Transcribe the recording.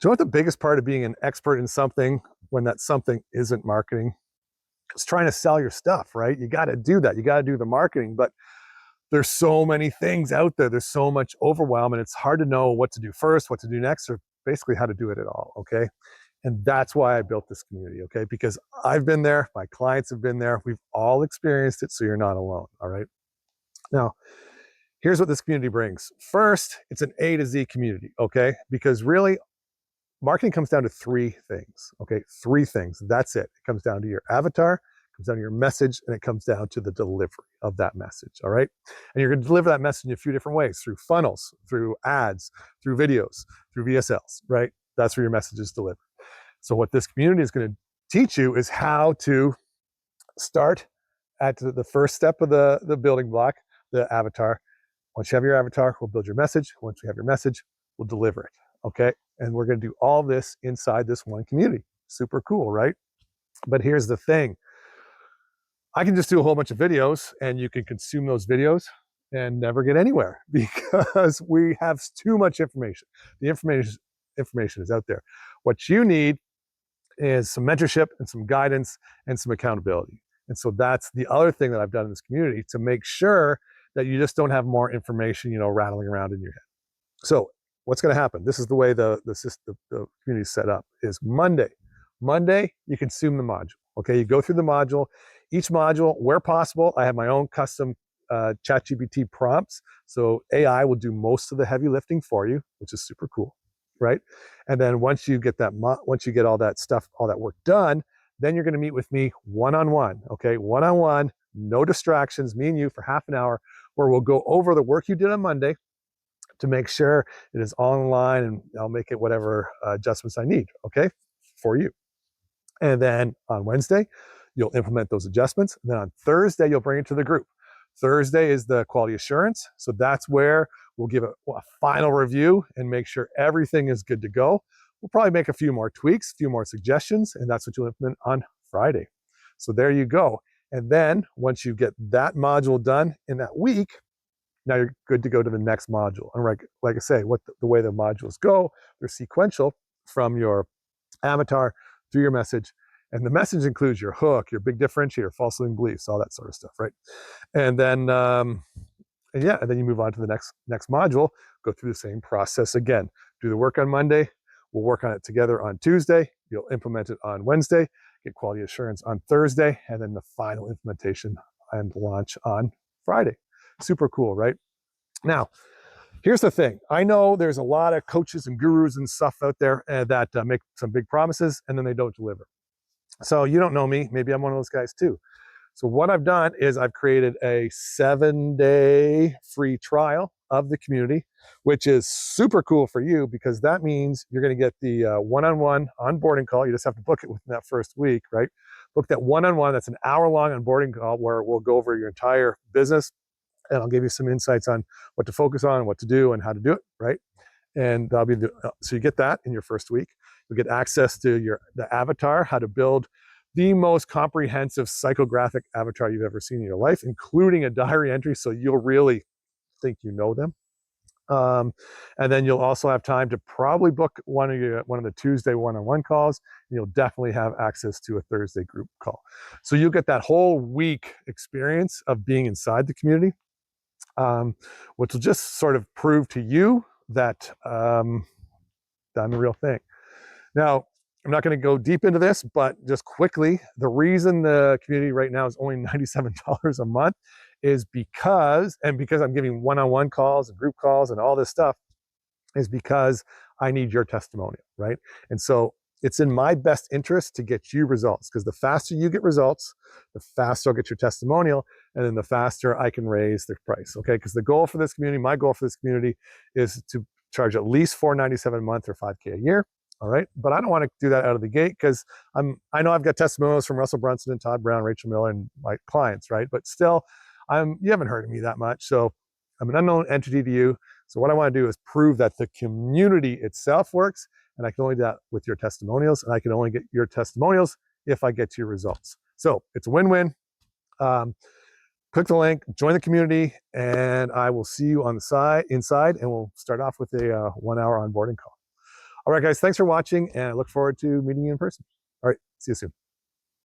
you know what the biggest part of being an expert in something when that something isn't marketing? It's trying to sell your stuff, right? You got to do that. You got to do the marketing, but there's so many things out there. There's so much overwhelm, and it's hard to know what to do first, what to do next, or basically how to do it at all. Okay. And that's why I built this community. Okay. Because I've been there, my clients have been there, we've all experienced it. So you're not alone. All right. Now, here's what this community brings. First, it's an A to Z community. Okay. Because really, marketing comes down to three things. Okay. Three things. That's it. It comes down to your avatar, it comes down to your message, and it comes down to the delivery of that message. All right. And you're going to deliver that message in a few different ways, through funnels, through ads, through videos, through VSLs, right? That's where your message is delivered. So what this community is going to teach you is how to start at the first step of the building block, the avatar. Once you have your avatar, we'll build your message. Once we have your message, we'll deliver it. Okay. And we're going to do all this inside this one community. Super cool, right? But here's the thing. I can just do a whole bunch of videos and you can consume those videos and never get anywhere because we have too much information. The information is out there. What you need is some mentorship and some guidance and some accountability. And so that's the other thing that I've done in this community to make sure that you just don't have more information, rattling around in your head. So what's going to happen? This is the way the community is set up. Is Monday, you consume the module. Okay, you go through the module. Each module, where possible, I have my own custom ChatGPT prompts. So AI will do most of the heavy lifting for you, which is super cool, right? And then once you get all that stuff, all that work done, then you're going to meet with me one-on-one. Okay, one-on-one, no distractions, me and you for half an hour, where we'll go over the work you did on Monday to make sure it is all in line, and I'll make it whatever adjustments I need, okay, for you. And then on Wednesday, you'll implement those adjustments. And then on Thursday, you'll bring it to the group. Thursday is the quality assurance. So that's where we'll give a final review and make sure everything is good to go. We'll probably make a few more tweaks, a few more suggestions, and that's what you'll implement on Friday. So there you go. And then once you get that module done in that week, now you're good to go to the next module. And like I say, the way the modules go, they're sequential from your avatar through your message. And the message includes your hook, your big differentiator, false limiting beliefs, all that sort of stuff, right? And then, and then you move on to the next module, go through the same process again. Do the work on Monday. We'll work on it together on Tuesday. You'll implement it on Wednesday, get quality assurance on Thursday, and then the final implementation and launch on Friday. Super cool, right? Now, here's the thing. I know there's a lot of coaches and gurus and stuff out there that make some big promises and then they don't deliver. So you don't know me. Maybe I'm one of those guys too. So what I've done is I've created a 7-day free trial of the community, which is super cool for you because that means you're going to get the one-on-one onboarding call. You just have to book it within that first week, right? Book that one-on-one. That's an hour-long onboarding call where we'll go over your entire business, and I'll give you some insights on what to focus on, what to do, and how to do it, right? And that'll be so you get that in your first week. You'll get access to the avatar, how to build the most comprehensive psychographic avatar you've ever seen in your life, including a diary entry, so you'll really think you know them. And then you'll also have time to probably book one of the Tuesday one-on-one calls, and you'll definitely have access to a Thursday group call. So you'll get that whole week experience of being inside the community, which will just sort of prove to you that I'm the real thing. Now, I'm not going to go deep into this, but just quickly, the reason the community right now is only $97 a month is because I'm giving one-on-one calls and group calls and all this stuff, is because I need your testimonial, right? And so it's in my best interest to get you results, because the faster you get results, the faster I'll get your testimonial, and then the faster I can raise the price, okay? Because my goal for this community is to charge at least $497 a month or $5K a year. All right. But I don't want to do that out of the gate because I know I've got testimonials from Russell Brunson and Todd Brown, Rachel Miller, and my clients, right? But still, you haven't heard of me that much. So I'm an unknown entity to you. So what I want to do is prove that the community itself works. And I can only do that with your testimonials. And I can only get your testimonials if I get your results. So it's a win-win. Click the link, join the community, and I will see you on the inside, and we'll start off with a 1-hour onboarding call. All right, guys, thanks for watching, and I look forward to meeting you in person. All right, see you soon.